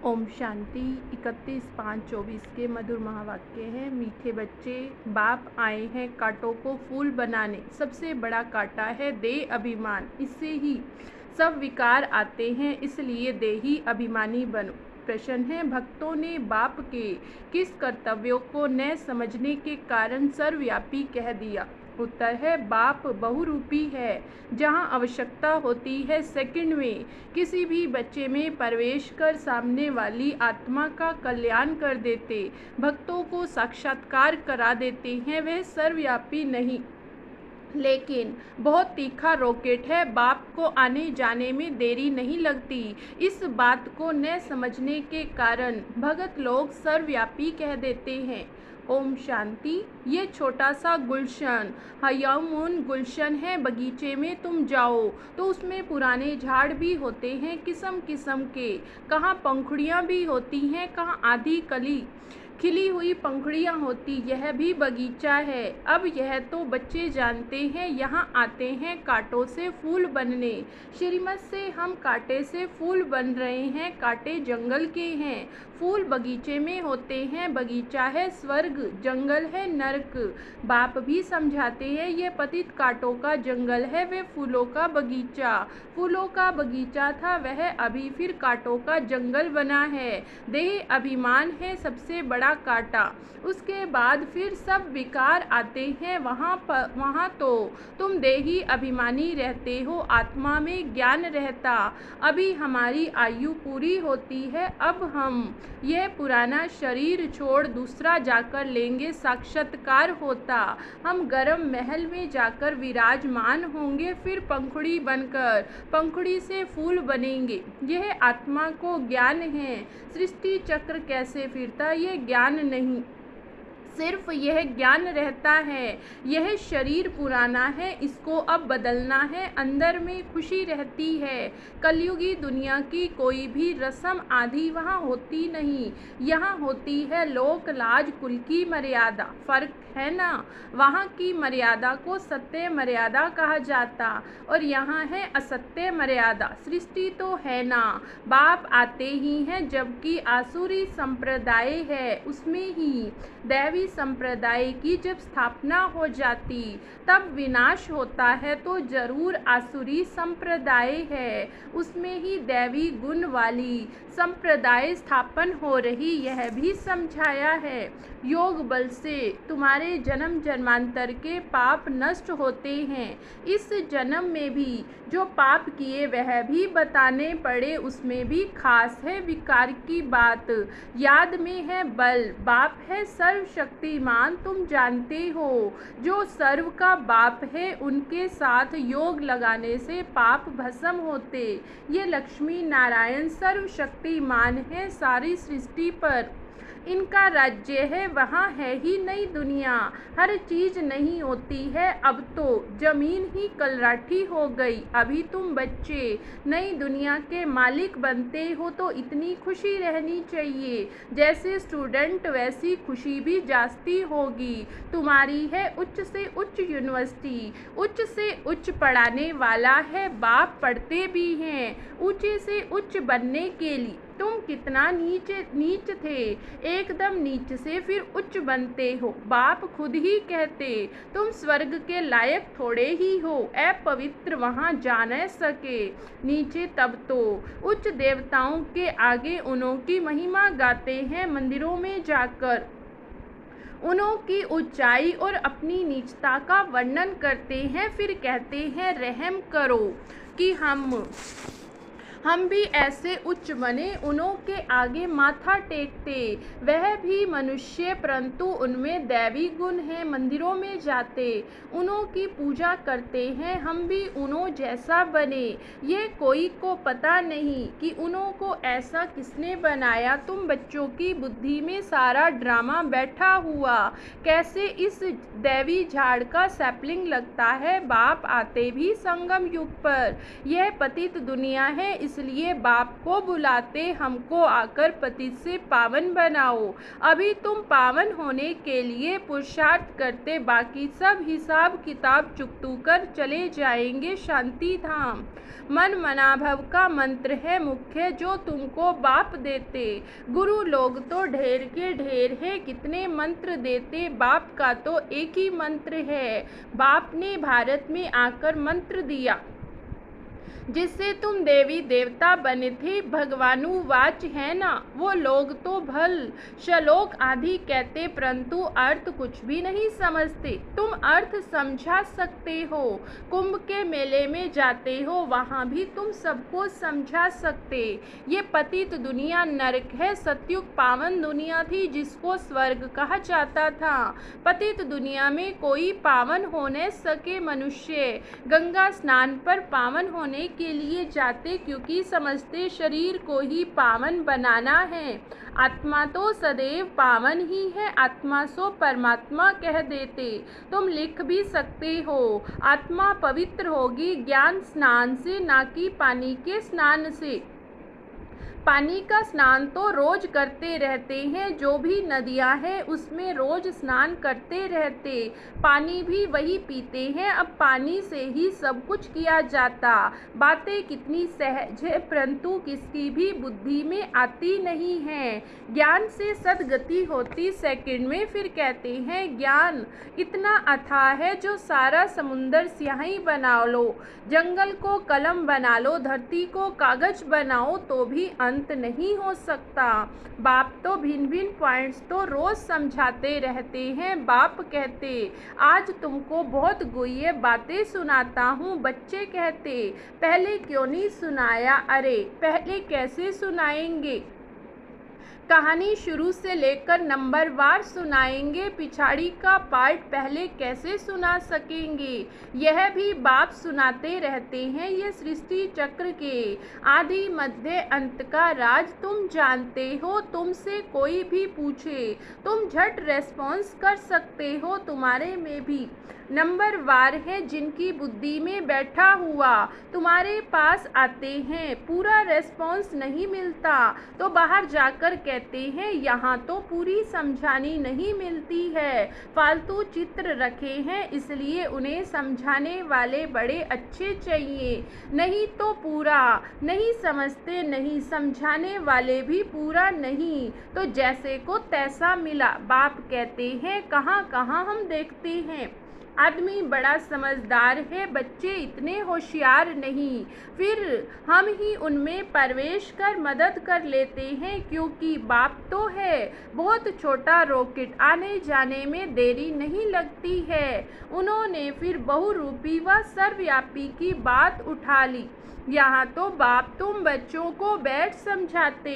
ओम शांति। 31/5/24 के मधुर महावाक्य हैं। मीठे बच्चे, बाप आए हैं कांटों को फूल बनाने। सबसे बड़ा कांटा है देह अभिमान, इससे ही सब विकार आते हैं, इसलिए देही अभिमानी बनो। प्रश्न है, भक्तों ने बाप के किस कर्तव्यों को न समझने के कारण सर्वव्यापी कह दिया? उत्तर है, बाप बहुरूपी है। जहाँ आवश्यकता होती है सेकंड में किसी भी बच्चे में प्रवेश कर सामने वाली आत्मा का कल्याण कर देते, भक्तों को साक्षात्कार करा देते हैं, वह सर्वव्यापी नहीं लेकिन बहुत तीखा रॉकेट है। बाप को आने जाने में देरी नहीं लगती। इस बात को न समझने के कारण भगत लोग सर्वव्यापी कह देते हैं। ओम शांति। ये छोटा सा गुलशन हयामुन गुलशन है। बगीचे में तुम जाओ तो उसमें पुराने झाड़ भी होते हैं किस्म किस्म के। कहाँ पंखुड़ियाँ भी होती हैं, कहाँ आधी कली खिली हुई पंखुड़ियाँ होती। यह भी बगीचा है। अब यह तो बच्चे जानते हैं। यहाँ आते हैं कांटों से फूल बनने। श्रीमत से हम कांटे से फूल बन रहे हैं। कांटे जंगल के हैं, फूल बगीचे में होते हैं। बगीचा है स्वर्ग, जंगल है नरक। बाप भी समझाते हैं, यह पतित कांटों का जंगल है, वह फूलों का बगीचा। फूलों का बगीचा था, वह अभी फिर कांटों का जंगल बना है। देह अभिमान है सबसे बड़ा कांटा। उसके बाद फिर सब विकार आते हैं। वहाँ तो तुम देही अभिमानी रहते हो, आत्मा में ज्ञान रहता। अभी हमारी आयु पूरी होती है। अब हम यह पुराना शरीर छोड़ दूसरा जाकर लेंगे, साक्षात्कार होता। हम गर्म महल में जाकर विराजमान होंगे, फिर पंखुड़ी बनकर पंखुड़ी से फूल बनेंगे। यह आत्मा को ज्ञान है। सृष्टि चक्र कैसे फिरता, यह ज्ञान नहीं, सिर्फ यह ज्ञान रहता है। यह शरीर पुराना है, इसको अब बदलना है। अंदर में खुशी रहती है। कलयुगी दुनिया की कोई भी रस्म आदि वहाँ होती नहीं। यहाँ होती है लोक लाज, कुल की मर्यादा। फर्क है ना? वहाँ की मर्यादा को सत्य मर्यादा कहा जाता और यहाँ है असत्य मर्यादा। सृष्टि तो है ना, बाप आते ही हैं, जबकि आसुरी संप्रदाय है, उसमें ही दैवी संप्रदाय की जब स्थापना हो जाती तब विनाश होता है। तो जरूर आसुरी संप्रदाय है, उसमें ही दैवी गुण वाली संप्रदाय स्थापन हो रही, यह भी समझाया है। योग बल से तुम्हारे जन्म जन्मांतर के पाप नष्ट होते हैं। इस जन्म में भी जो पाप किए वह भी बताने पड़े, उसमें भी खास है विकार की बात। याद में है बल, बाप है सर्वशक्तिमान, तुम जानते हो। जो सर्व का बाप है उनके साथ योग लगाने से पाप भस्म होते। ये लक्ष्मी नारायण सर्वशक्तिमान है, सारी सृष्टि पर इनका राज्य है। वहाँ है ही नई दुनिया, हर चीज़ नहीं होती है। अब तो जमीन ही कलराठी हो गई। अभी तुम बच्चे नई दुनिया के मालिक बनते हो तो इतनी खुशी रहनी चाहिए। जैसे स्टूडेंट वैसी खुशी भी जास्ती होगी। तुम्हारी है उच्च से उच्च यूनिवर्सिटी, उच्च से उच्च पढ़ाने वाला है बाप, पढ़ते भी हैं ऊंचे से उच्च बनने के लिए। तुम कितना नीच थे, एकदम नीच से फिर उच्च बनते हो। बाप खुद ही कहते, तुम स्वर्ग के लायक थोड़े ही हो, अपवित्र वहाँ जा न सके नीचे। तब तो उच्च देवताओं के आगे उन्हों की महिमा गाते हैं, मंदिरों में जाकर उन्हों की ऊंचाई और अपनी नीचता का वर्णन करते हैं। फिर कहते हैं, रहम करो कि हम भी ऐसे उच्च बने। उन्हों के आगे माथा टेकते, वह भी मनुष्य परंतु उनमें दैवी गुण है। मंदिरों में जाते, उन्हों की पूजा करते हैं, हम भी उन्हों जैसा बने। ये कोई को पता नहीं कि उन्हों को ऐसा किसने बनाया। तुम बच्चों की बुद्धि में सारा ड्रामा बैठा हुआ। कैसे इस दैवी झाड़ का सैपलिंग लगता है। बाप आते भी संगम युग पर। यह पतित दुनिया है, इसलिए बाप को बुलाते हमको आकर पतित से पावन बनाओ। अभी तुम पावन होने के लिए पुरुषार्थ करते, बाकी सब हिसाब किताब चुकतू कर चले जाएंगे शांति धाम। मन मनाभव का मंत्र है मुख्य जो तुमको बाप देते। गुरु लोग तो ढेर के ढेर है, कितने मंत्र देते, बाप का तो एक ही मंत्र है। बाप ने भारत में आकर मंत्र दिया जिससे तुम देवी देवता बने थे। भगवानुवाच है ना, वो लोग तो भल श्लोक आदि कहते परंतु अर्थ कुछ भी नहीं समझते। तुम अर्थ समझा सकते हो, कुंभ के मेले में जाते हो, वहाँ भी तुम सबको समझा सकते। ये पतित दुनिया नरक है, सतयुग पावन दुनिया थी जिसको स्वर्ग कहा जाता था। पतित दुनिया में कोई पावन हो न सके मनुष्य। गंगा स्नान पर पावन होने के लिए जाते क्योंकि समझते शरीर को ही पावन बनाना है। आत्मा तो सदैव पावन ही है, आत्मा सो परमात्मा कह देते। तुम लिख भी सकते हो, आत्मा पवित्र होगी ज्ञान स्नान से, ना कि पानी के स्नान से। पानी का स्नान तो रोज करते रहते हैं, जो भी नदियां हैं उसमें रोज स्नान करते रहते, पानी भी वही पीते हैं। अब पानी से ही सब कुछ किया जाता। बातें कितनी सहज है परंतु किसकी भी बुद्धि में आती नहीं है। ज्ञान से सदगति होती सेकंड में, फिर कहते हैं ज्ञान इतना अथाह है जो सारा समुंदर स्याही बना लो, जंगल को कलम बना लो, धरती को कागज बनाओ तो भी अंत नहीं हो सकता। बाप तो भिन्न भिन्न पॉइंट्स तो रोज समझाते रहते हैं। बाप कहते आज तुमको बहुत गुह्य बातें सुनाता हूँ। बच्चे कहते पहले क्यों नहीं सुनाया? अरे पहले कैसे सुनाएंगे, कहानी शुरू से लेकर नंबर वार सुनाएंगे, पिछाड़ी का पार्ट पहले कैसे सुना सकेंगे? यह भी बाप सुनाते रहते हैं। ये सृष्टि चक्र के आदि मध्य अंत का राज तुम जानते हो। तुमसे कोई भी पूछे तुम झट रेस्पॉन्स कर सकते हो। तुम्हारे में भी नंबर वार है, जिनकी बुद्धि में बैठा हुआ तुम्हारे पास आते हैं, पूरा रेस्पॉन्स नहीं मिलता तो बाहर जाकर कहते हैं यहाँ तो पूरी समझानी नहीं मिलती है। फालतू चित्र रखे हैं इसलिए उन्हें समझाने वाले बड़े अच्छे चाहिए, नहीं तो पूरा नहीं समझते, नहीं समझाने वाले भी पूरा नहीं, तो जैसे को तैसा मिला। बाप कहते हैं कहाँ कहाँ हम देखते हैं आदमी बड़ा समझदार है, बच्चे इतने होशियार नहीं, फिर हम ही उनमें प्रवेश कर मदद कर लेते हैं क्योंकि बाप तो है बहुत छोटा रॉकेट, आने जाने में देरी नहीं लगती है। उन्होंने फिर बहुरूपी व सर्वव्यापी की बात उठा ली। यहाँ तो बाप तुम बच्चों को बैठ समझाते,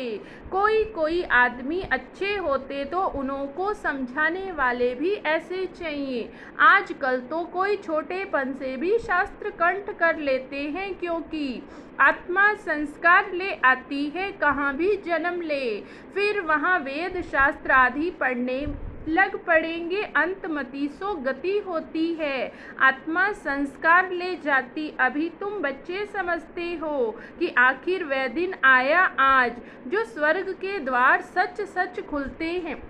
कोई कोई आदमी अच्छे होते तो उनको समझाने वाले भी ऐसे चाहिए। आजकल तो कोई छोटेपन से भी शास्त्र कंठ कर लेते हैं क्योंकि आत्मा संस्कार ले आती है, कहाँ भी जन्म ले, फिर वहाँ वेद शास्त्र आदि पढ़ने लग पड़ेंगे, अंतमति सो गति होती है। आत्मा संस्कार ले जाती। अभी तुम बच्चे समझते हो कि आखिर वह दिन आया आज जो स्वर्ग के द्वार सच सच खुलते हैं।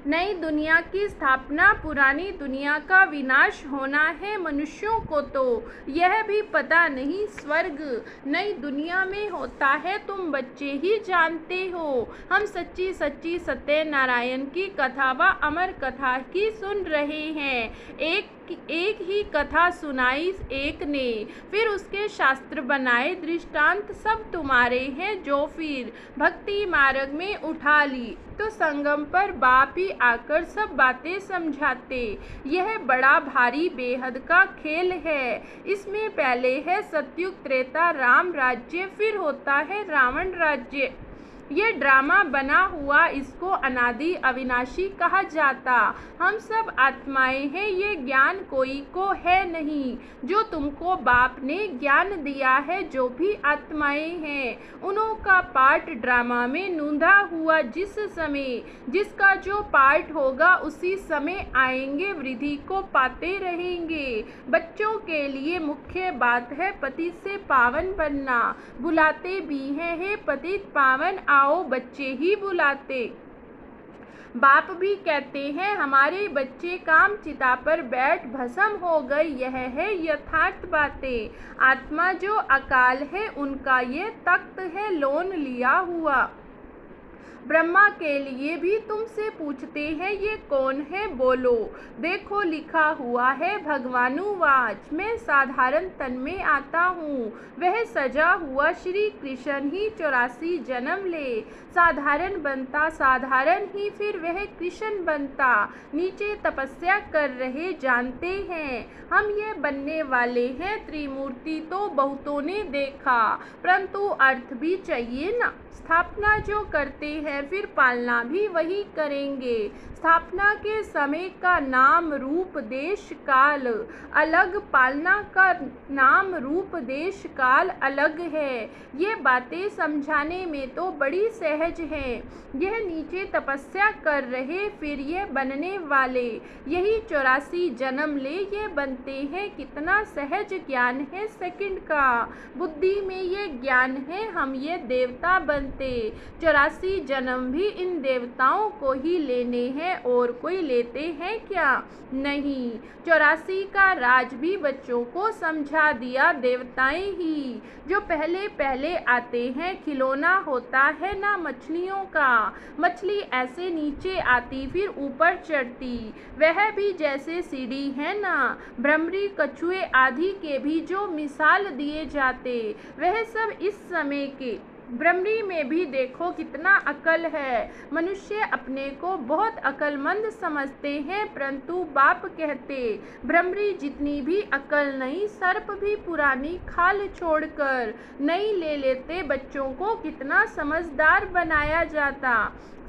नई दुनिया की स्थापना, पुरानी दुनिया का विनाश होना है। मनुष्यों को तो यह भी पता नहीं स्वर्ग नई दुनिया में होता है, तुम बच्चे ही जानते हो। हम सच्ची सच्ची सत्यनारायण की कथा व अमर कथा की सुन रहे हैं। एक ही कथा सुनाई एक ने, फिर उसके शास्त्र बनाए, दृष्टांत सब तुम्हारे हैं जो फिर भक्ति मार्ग में उठा ली, तो संगम पर बाप ही आकर सब बातें समझाते। यह बड़ा भारी बेहद का खेल है। इसमें पहले है सतयुग त्रेता राम राज्य, फिर होता है रावण राज्य। ये ड्रामा बना हुआ, इसको अनादि अविनाशी कहा जाता। हम सब आत्माएं हैं, ये ज्ञान कोई को है नहीं। जो तुमको बाप ने ज्ञान दिया है, जो भी आत्माएं हैं उन्हों का पार्ट ड्रामा में नूंधा हुआ। जिस समय जिसका जो पार्ट होगा उसी समय आएंगे, वृद्धि को पाते रहेंगे। बच्चों के लिए मुख्य बात है पति से पावन बनना। बुलाते भी हैं, हे पतित पावन आओ, बच्चे ही बुलाते। बाप भी कहते हैं हमारे बच्चे काम चिता पर बैठ भस्म हो गए। यह है यथार्थ बातें। आत्मा जो अकाल है उनका ये तख्त है लोन लिया हुआ। ब्रह्मा के लिए भी तुमसे पूछते हैं ये कौन है, बोलो। देखो लिखा हुआ है भगवानुवाच, मैं साधारण तन में आता हूँ। वह सजा हुआ श्री कृष्ण ही 84 जन्म ले। साधारण बनता साधारण ही फिर वह कृष्ण बनता। नीचे तपस्या कर रहे जानते हैं हम ये बनने वाले हैं। त्रिमूर्ति तो बहुतों ने देखा, परंतु अर्थ भी चाहिए ना। स्थापना जो करते हैं फिर पालना भी वही करेंगे। स्थापना के समय का नाम रूप देश काल अलग, पालना का नाम रूप देश काल अलग है। ये बातें समझाने में तो बड़ी सहज हैं। यह नीचे तपस्या कर रहे फिर ये बनने वाले, यही 84 जन्म ले ये बनते हैं। कितना सहज ज्ञान है सेकंड का, बुद्धि में ये ज्ञान है हम ये देवता बनते। 84 जन्म भी इन देवताओं को ही लेने हैं, और कोई लेते हैं क्या? नहीं। 84 का राज भी बच्चों को समझा दिया। देवताएं ही जो पहले पहले आते हैं, खिलौना होता है ना मछलियों का। मछली ऐसे नीचे आती फिर ऊपर चढ़ती, वह भी जैसे सीढ़ी है ना। भ्रमरी कछुए आदि के भी जो मिसाल दिए जाते, वह सब इस समय के। भ्रमरी में भी देखो कितना अकल है। मनुष्य अपने को बहुत अकलमंद समझते हैं, परंतु बाप कहते भ्रमरी जितनी भी अकल नहीं, सर्प भी पुरानी खाल छोड़कर नई ले लेते। बच्चों को कितना समझदार बनाया जाता,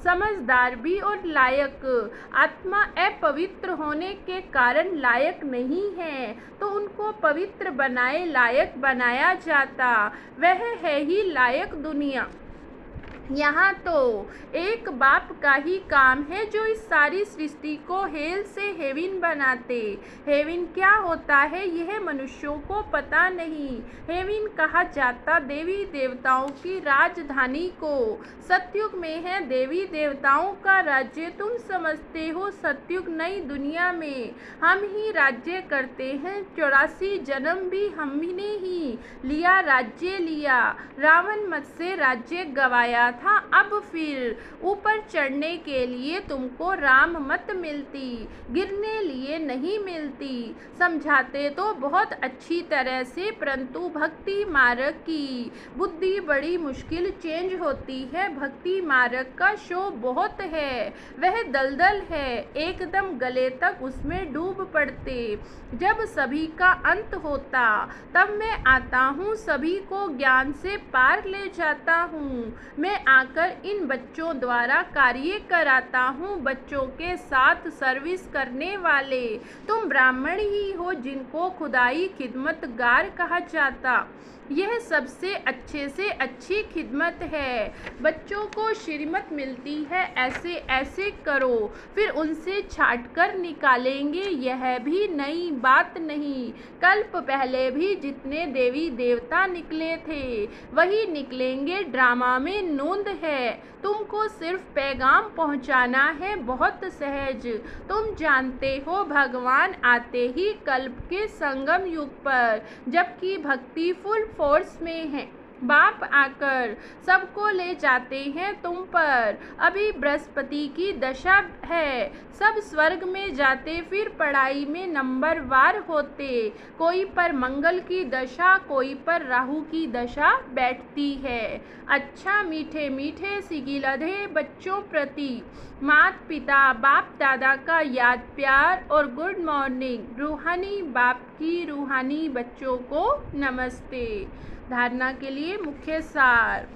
समझदार भी और लायक। आत्मा अपवित्र होने के कारण लायक नहीं है, तो उनको पवित्र बनाए लायक बनाया जाता। वह है ही लायक दुनिया। यहाँ तो एक बाप का ही काम है जो इस सारी सृष्टि को हेल से हेविन बनाते। हेविन क्या होता है यह मनुष्यों को पता नहीं। हेविन कहा जाता देवी देवताओं की राजधानी को। सतयुग में है देवी देवताओं का राज्य। तुम समझते हो सतयुग नई दुनिया में हम ही राज्य करते हैं। 84 जन्म भी हमने ही लिया, राज्य लिया। रावण मत से राज्य गवाया था। अब फिर ऊपर चढ़ने के लिए तुमको राम मत मिलती, गिरने लिए नहीं मिलती। समझाते तो बहुत अच्छी तरह से, परंतु भक्ति मार्ग की बुद्धि बड़ी मुश्किल चेंज होती है। भक्ति मार्ग का शो बहुत है, वह दलदल है, एकदम गले तक उसमें डूब पड़ते। जब सभी का अंत होता तब मैं आता हूँ, सभी को ज्ञान से पार ले जाता हूँ। मैं आकर इन बच्चों द्वारा कार्य कराता हूँ। बच्चों के साथ सर्विस करने वाले तुम ब्राह्मण ही हो, जिनको खुदाई खिदमतगार कहा जाता। यह सबसे अच्छे से अच्छी खिदमत है। बच्चों को श्रीमत मिलती है, ऐसे ऐसे करो, फिर उनसे छाट कर निकालेंगे। यह भी नई बात नहीं। कल्प पहले भी जितने देवी देवता निकले थे वही निकलेंगे। ड्रामा में नोंद है, तुमको सिर्फ पैगाम पहुंचाना है, बहुत सहज। तुम जानते हो भगवान आते ही कल्प के संगम युग पर, जबकि भक्ति फुल फोर्स में है। बाप आकर सबको ले जाते हैं तुम पर। अभी बृहस्पति की दशा है, सब स्वर्ग में जाते, फिर पढ़ाई में नंबर वार होते। कोई पर मंगल की दशा, कोई पर राहु की दशा बैठती है। अच्छा मीठे मीठे सिगिलधे बच्चों प्रति माता पिता बाप दादा का याद प्यार और गुड मॉर्निंग। रूहानी बाप की रूहानी बच्चों को नमस्ते। धारणा के लिए मुख्य सार।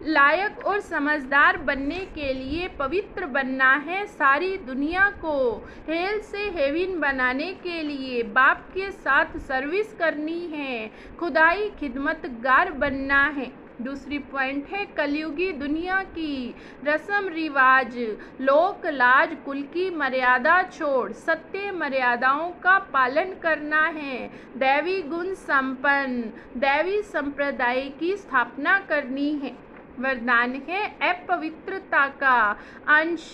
लायक और समझदार बनने के लिए पवित्र बनना है सारी दुनिया को। हेल से हेवन बनाने के लिए बाप के साथ सर्विस करनी है, खुदाई खिदमतगार बनना है। दूसरी पॉइंट है कलयुगी दुनिया की रस्म रिवाज, लोक लाज, कुल की मर्यादा छोड़ सत्य मर्यादाओं का पालन करना है। दैवी गुण संपन्न दैवी संप्रदाय की स्थापना करनी है। वरदान है अपवित्रता का अंश,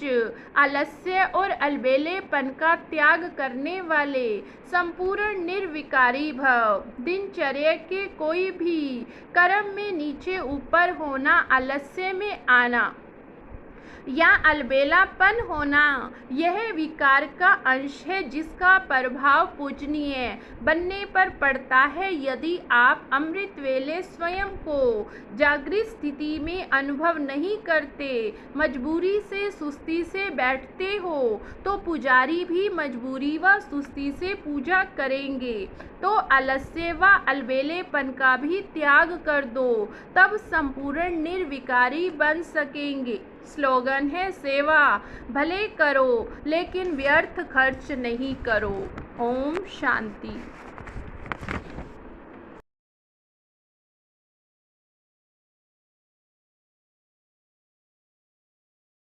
आलस्य और अलबेलेपन का त्याग करने वाले, संपूर्ण निर्विकारी भव। दिनचर्या के कोई भी कर्म में नीचे ऊपर होना, आलस्य में आना या अलबेलापन होना यह विकार का अंश है जिसका प्रभाव पूजनीय बनने पर पड़ता है। यदि आप अमृत वेले स्वयं को जागृत स्थिति में अनुभव नहीं करते, मजबूरी से सुस्ती से बैठते हो, तो पुजारी भी मजबूरी व सुस्ती से पूजा करेंगे। तो आलस्य व अलबेलेपन का भी त्याग कर दो, तब संपूर्ण निर्विकारी बन सकेंगे। स्लोगन है सेवा भले करो लेकिन व्यर्थ खर्च नहीं करो। ओम शांति।